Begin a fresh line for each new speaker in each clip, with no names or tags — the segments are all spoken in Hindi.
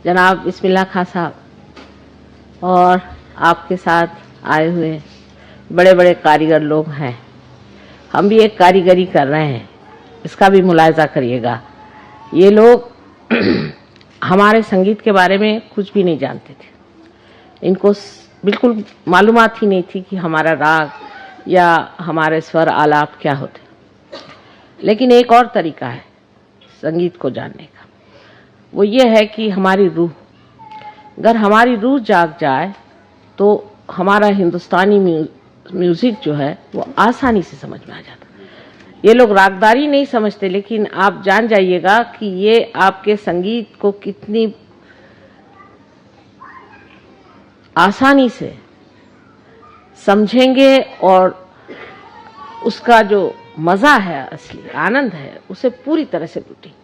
जनाब बिस्मिल्लाह खां साहब और आपके साथ आए हुए बड़े बड़े कारीगर लोग हैं। हम भी एक कारीगरी कर रहे हैं, इसका भी मुलाहिजा करिएगा। ये लोग हमारे संगीत के बारे में कुछ भी नहीं जानते थे, इनको बिल्कुल मालूमात ही नहीं थी कि हमारा राग या हमारे स्वर आलाप क्या होते। लेकिन एक और तरीका है संगीत को जानने का, वो ये है कि हमारी रूह, अगर हमारी रूह जाग जाए तो हमारा हिंदुस्तानी म्यूजिक जो है वो आसानी से समझ में आ जाता। ये लोग रागदारी नहीं समझते, लेकिन आप जान जाइएगा कि ये आपके संगीत को कितनी आसानी से समझेंगे और उसका जो मजा है, असली आनंद है, उसे पूरी तरह से लूटेंगे।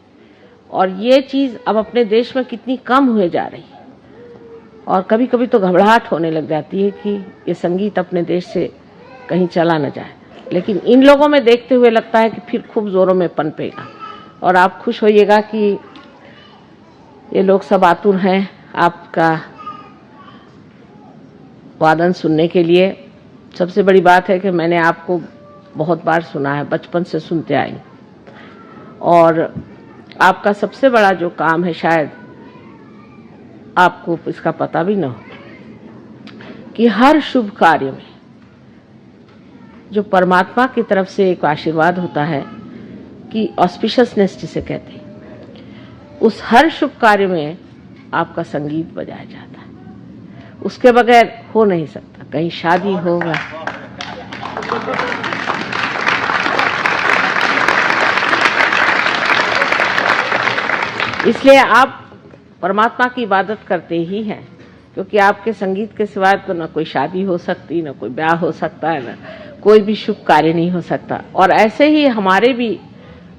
और ये चीज अब अपने देश में कितनी कम हुए जा रही है, और कभी कभी तो घबराहट होने लग जाती है कि ये संगीत अपने देश से कहीं चला न जाए। लेकिन इन लोगों में देखते हुए लगता है कि फिर खूब जोरों में पनपेगा। और आप खुश होइएगा कि ये लोग सब आतुर हैं आपका वादन सुनने के लिए। सबसे बड़ी बात है कि मैंने आपको बहुत बार सुना है, बचपन से सुनते आई, और आपका सबसे बड़ा जो काम है, शायद आपको इसका पता भी ना हो, कि हर शुभ कार्य में जो परमात्मा की तरफ से एक आशीर्वाद होता है कि ऑस्पिशियसनेस जिसे कहते हैं, उस हर शुभ कार्य में आपका संगीत बजाया जाता है। उसके बगैर हो नहीं सकता। कहीं शादी होगा, इसलिए आप परमात्मा की इबादत करते ही हैं, क्योंकि आपके संगीत के सिवाय तो ना कोई शादी हो सकती, ना कोई ब्याह हो सकता है, ना कोई भी शुभ कार्य नहीं हो सकता। और ऐसे ही हमारे भी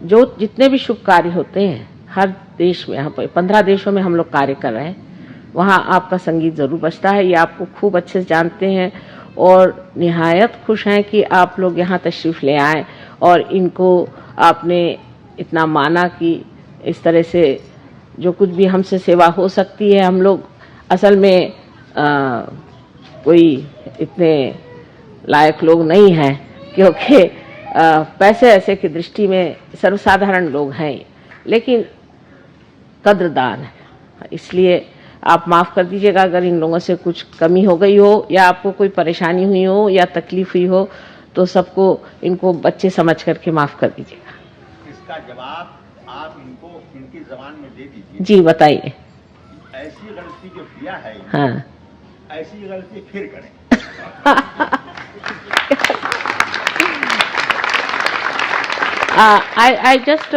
जो जितने भी शुभ कार्य होते हैं हर देश में, यहाँ पर 15 देशों में हम लोग कार्य कर रहे हैं, वहाँ आपका संगीत जरूर बजता है। ये आपको खूब अच्छे से जानते हैं और निहायत खुश हैं कि आप लोग यहाँ तशरीफ ले आए और इनको आपने इतना माना कि इस तरह से जो कुछ भी हमसे सेवा हो सकती है। हम लोग असल में कोई इतने लायक लोग नहीं हैं, क्योंकि पैसे ऐसे की दृष्टि में सर्वसाधारण लोग हैं, लेकिन कद्रदान है। इसलिए आप माफ़ कर दीजिएगा अगर इन लोगों से कुछ कमी हो गई हो या आपको कोई परेशानी हुई हो या तकलीफ हुई हो, तो सबको इनको बच्चे समझ करके माफ़ कर दीजिएगा।
इसका जवाब आप इनको इनकी ज़बान में दे दीजिए।
जी बताइए।
ऐसी गलती जो किया है,
हाँ,
ऐसी गलती फिर करें।
I just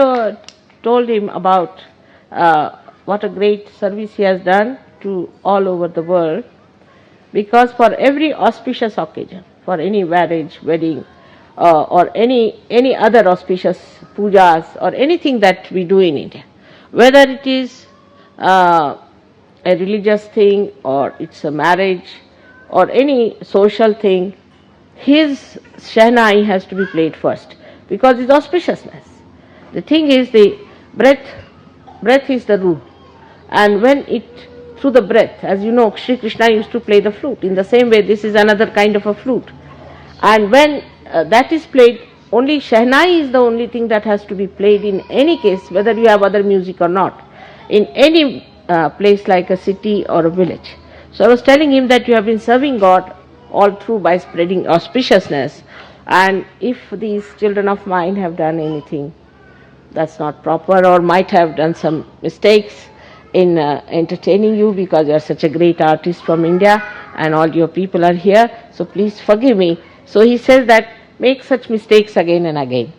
told him about what a great service he has done to all over the world, because for every auspicious occasion, for any marriage, wedding, or any other auspicious pujas or anything that we do in India, whether it is a religious thing or it's a marriage or any social thing, his Shehnai has to be played first, because it's auspiciousness. The thing is, the breath is the ruh, and when it, through the breath, as you know, Shri Krishna used to play the flute. In the same way, this is another kind of a flute. And when that is played, only Shehnai is the only thing that has to be played in any case, whether you have other music or not, in any place like a city or a village. So I was telling him that you have been serving God all through by spreading auspiciousness, and if these children of mine have done anything that's not proper or might have done some mistakes in entertaining you, because you are such a great artist from India and all your people are here, so please forgive me. So he says that make such mistakes again and again.